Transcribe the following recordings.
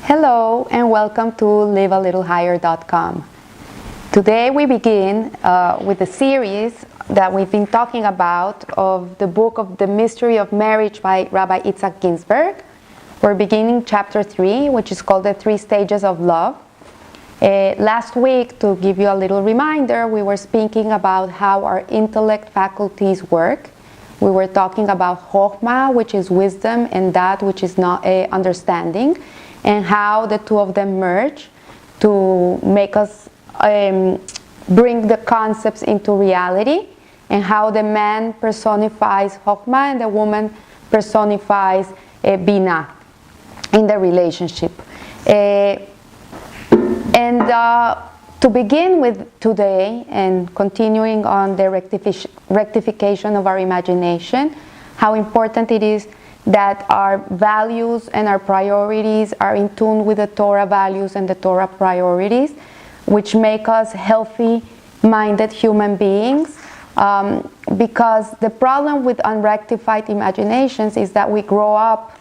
Hello and welcome to livealittlehigher.com. Today we begin with a series that we've been talking about of the book of The Mystery of Marriage by Rabbi Itzhak Ginsburg. We're beginning chapter 3, which is called The 3 Stages of Love. Last week, to give you a little reminder, we were speaking about how our intellect faculties work. We were talking about Chokhmah, which is wisdom, and that which is not understanding, and how the two of them merge to make us bring the concepts into reality, and how the man personifies Chokhmah and the woman personifies Binah in the relationship. To begin with today, and continuing on the rectification of our imagination, how important it is that our values and our priorities are in tune with the Torah values and the Torah priorities, which make us healthy-minded human beings. Because the problem with unrectified imaginations is that we grow up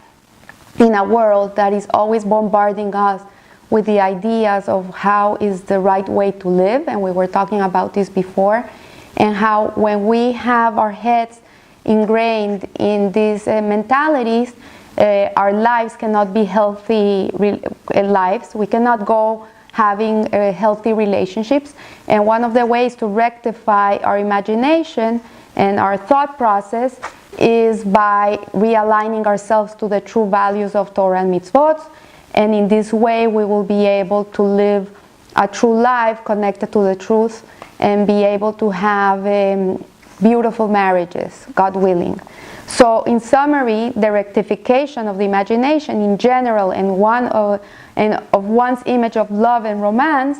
in a world that is always bombarding us with the ideas of how is the right way to live, and we were talking about this before, and how when we have our heads ingrained in these mentalities, our lives cannot be healthy lives. We cannot go having healthy relationships, and one of the ways to rectify our imagination and our thought process is by realigning ourselves to the true values of Torah and mitzvot. And in this way, we will be able to live a true life connected to the truth and be able to have beautiful marriages, God willing. So, in summary, the rectification of the imagination in general and of one's image of love and romance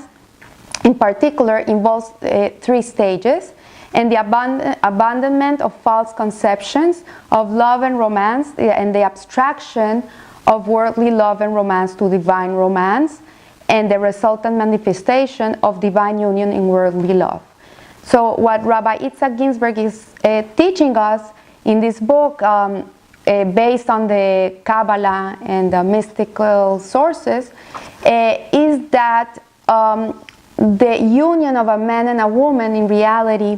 in particular involves 3 stages, and the abandonment of false conceptions of love and romance, and the abstraction of worldly love and romance to divine romance, and the resultant manifestation of divine union in worldly love. So what Rabbi Itzhak Ginsburg is teaching us in this book, based on the Kabbalah and the mystical sources, is that the union of a man and a woman in reality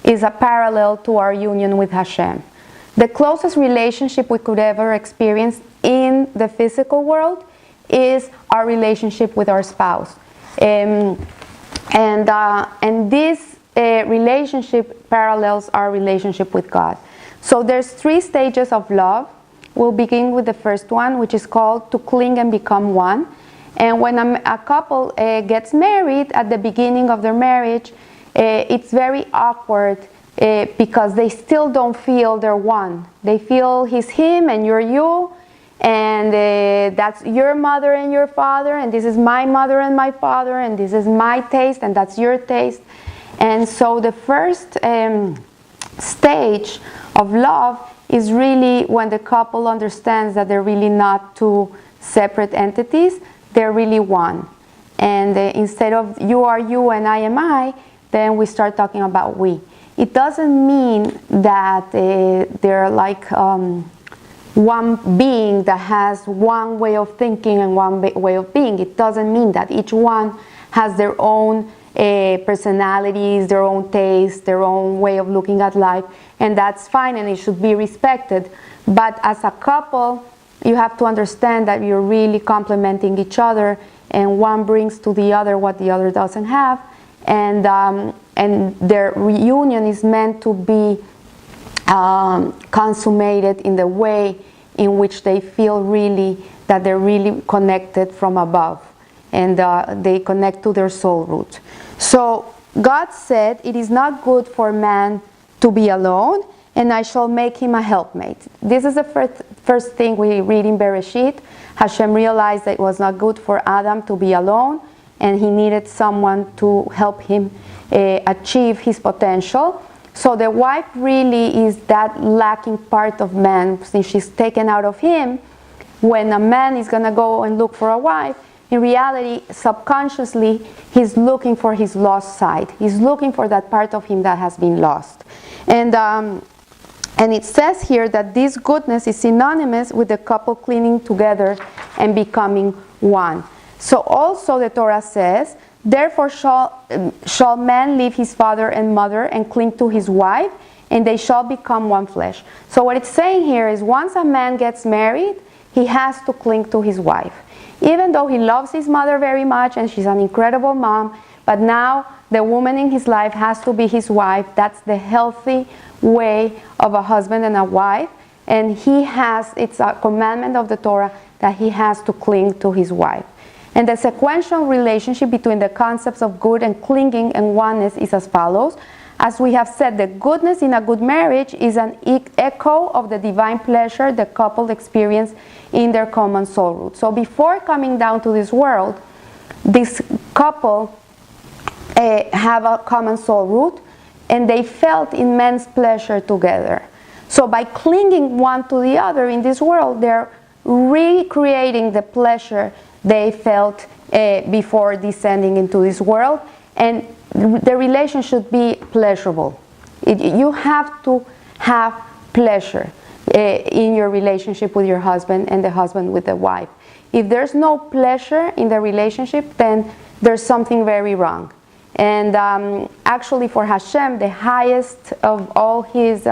is a parallel to our union with Hashem. The closest relationship we could ever experience in the physical world is our relationship with our spouse. And this relationship parallels our relationship with God. So there's 3 stages of love. We'll begin with the first one, which is called to cling and become one. And when a couple gets married, at the beginning of their marriage, it's very awkward because they still don't feel they're one. They feel he's him and you're you, and that's your mother and your father, and this is my mother and my father, and this is my taste and that's your taste. And so the first stage of love is really when the couple understands that they're really not 2 separate entities, they're really one. And instead of you are you and I am I, then we start talking about we. It doesn't mean that they're like one being that has one way of thinking and one way of being. It doesn't mean that. Each one has their own personalities, their own taste, their own way of looking at life, and that's fine and it should be respected. But as a couple, you have to understand that you're really complementing each other, and one brings to the other what the other doesn't have, and their reunion is meant to be consummated in the way in which they feel really that they're really connected from above, and they connect to their soul root. So God said, "It is not good for man to be alone, and I shall make him a helpmate." This is the first thing we read in Bereshit. Hashem realized that it was not good for Adam to be alone, and he needed someone to help him achieve his potential. So the wife really is that lacking part of man. Since she's taken out of him, when a man is going to go and look for a wife, in reality, subconsciously, he's looking for his lost side. He's looking for that part of him that has been lost. And it says here that this goodness is synonymous with the couple clinging together and becoming one. So also the Torah says, therefore shall man leave his father and mother and cling to his wife, and they shall become one flesh. So what it's saying here is once a man gets married, he has to cling to his wife. Even though he loves his mother very much and she's an incredible mom, but now the woman in his life has to be his wife. That's the healthy way of a husband and a wife. And it's a commandment of the Torah that he has to cling to his wife. And the sequential relationship between the concepts of good and clinging and oneness is as follows. As we have said, the goodness in a good marriage is an echo of the divine pleasure the couple experience in their common soul root. So before coming down to this world, this couple have a common soul root, and they felt immense pleasure together. So by clinging one to the other in this world, they're recreating the pleasure they felt before descending into this world, and the relation should be pleasurable. You have to have pleasure in your relationship with your husband and the husband with the wife. If there's no pleasure in the relationship, then there's something very wrong. And actually for Hashem, the highest of all his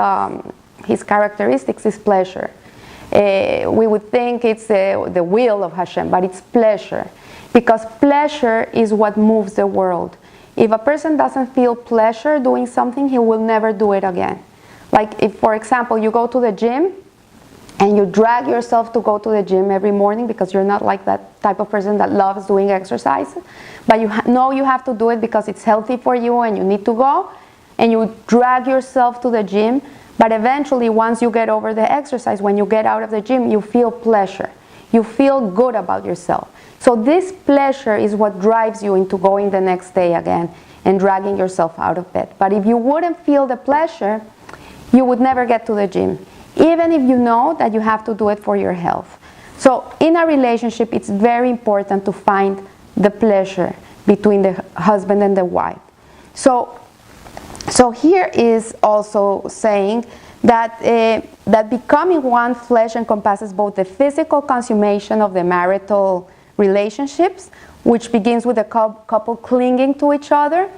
characteristics is pleasure. We would think it's the will of Hashem, but it's pleasure. Because pleasure is what moves the world. If a person doesn't feel pleasure doing something, he will never do it again. Like if, for example, you go to the gym and you drag yourself to go to the gym every morning because you're not like that type of person that loves doing exercise, but you know you have to do it because it's healthy for you and you need to go, and you drag yourself to the gym, but eventually once you get over the exercise, when you get out of the gym, you feel pleasure. You feel good about yourself. So this pleasure is what drives you into going the next day again and dragging yourself out of bed. But if you wouldn't feel the pleasure, you would never get to the gym, even if you know that you have to do it for your health. So in a relationship, it's very important to find the pleasure between the husband and the wife. So here is also saying that that becoming one flesh encompasses both the physical consummation of the marital relationships, which begins with the couple clinging to each other,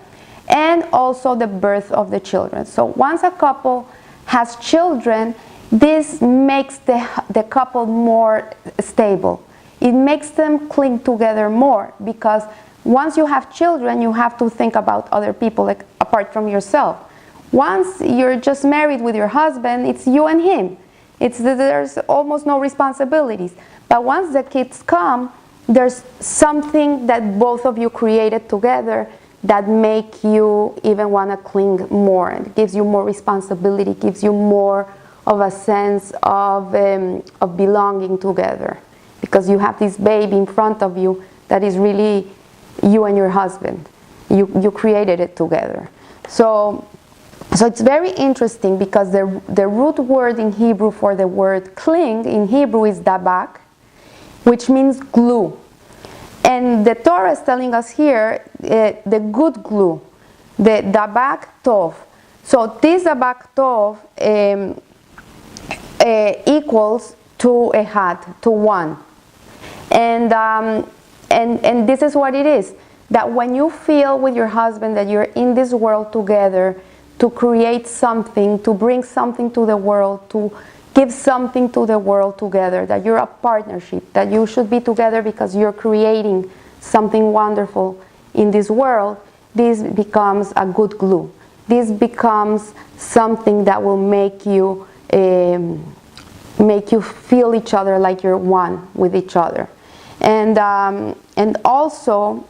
and also the birth of the children. So once a couple has children, this makes the couple more stable. It makes them cling together more, because once you have children, you have to think about other people, like apart from yourself. Once you're just married with your husband, it's you and him. There's almost no responsibilities. But once the kids come, there's something that both of you created together that make you even want to cling more. It gives you more responsibility, gives you more of a sense of belonging together, because you have this baby in front of you that is really you and your husband. You created it together. So it's very interesting, because the root word in Hebrew for the word cling in Hebrew is dabak, which means glue. And the Torah is telling us here the good glue, the dabak tov. So this dabak tov equals to ehad, to one. And this is what it is, that when you feel with your husband that you're in this world together to create something, to bring something to the world, to give something to the world together, that you're a partnership, that you should be together because you're creating something wonderful in this world, this becomes a good glue. This becomes something that will make you feel each other like you're one with each other. And also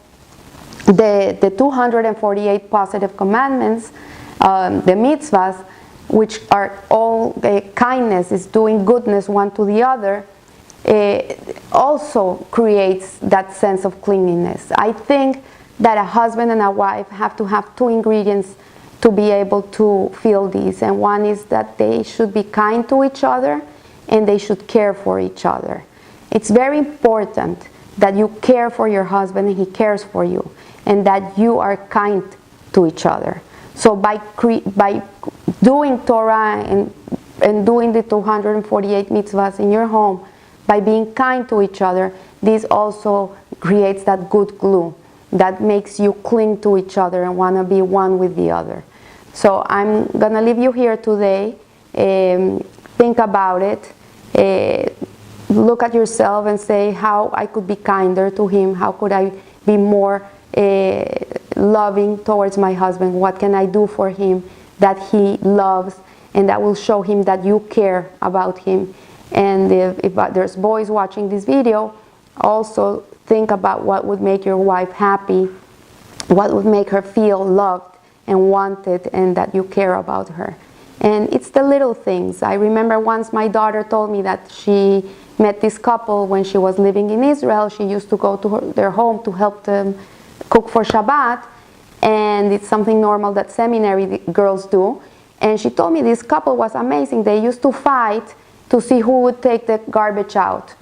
the 248 positive commandments, the mitzvahs, which are all kindness, is doing goodness one to the other, also creates that sense of cleanliness. I think that a husband and a wife have to have two ingredients to be able to feel these, and one is that they should be kind to each other and they should care for each other. It's very important that you care for your husband and he cares for you, and that you are kind to each other. So by doing Torah and doing the 248 mitzvahs in your home, by being kind to each other, this also creates that good glue that makes you cling to each other and want to be one with the other. So I'm going to leave you here today. Think about it. Look at yourself and say how I could be kinder to him. How could I be more loving towards my husband? What can I do for him that he loves and that will show him that you care about him? And if there's boys watching this video, also think about what would make your wife happy, what would make her feel loved and wanted and that you care about her. And it's the little things. I remember once my daughter told me that she met this couple when she was living in Israel. She used to go to their home to help them cook for Shabbat, and it's something normal that seminary girls do. And she told me this couple was amazing. They used to fight to see who would take the garbage out.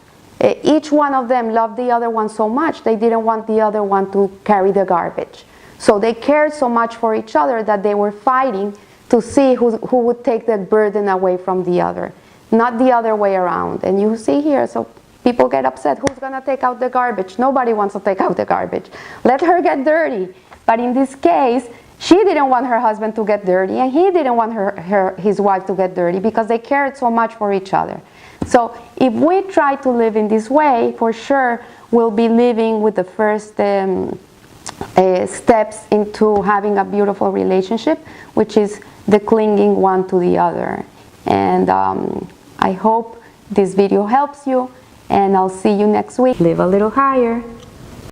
Each one of them loved the other one so much, they didn't want the other one to carry the garbage. So they cared so much for each other that they were fighting to see who would take the burden away from the other, not the other way around. And you see here, so people get upset, who's going to take out the garbage? Nobody wants to take out the garbage. Let her get dirty. But in this case, she didn't want her husband to get dirty, and he didn't want his wife to get dirty because they cared so much for each other. So if we try to live in this way, for sure we'll be living with the first steps into having a beautiful relationship, which is the clinging one to the other. And I hope this video helps you, and I'll see you next week. Live a little higher.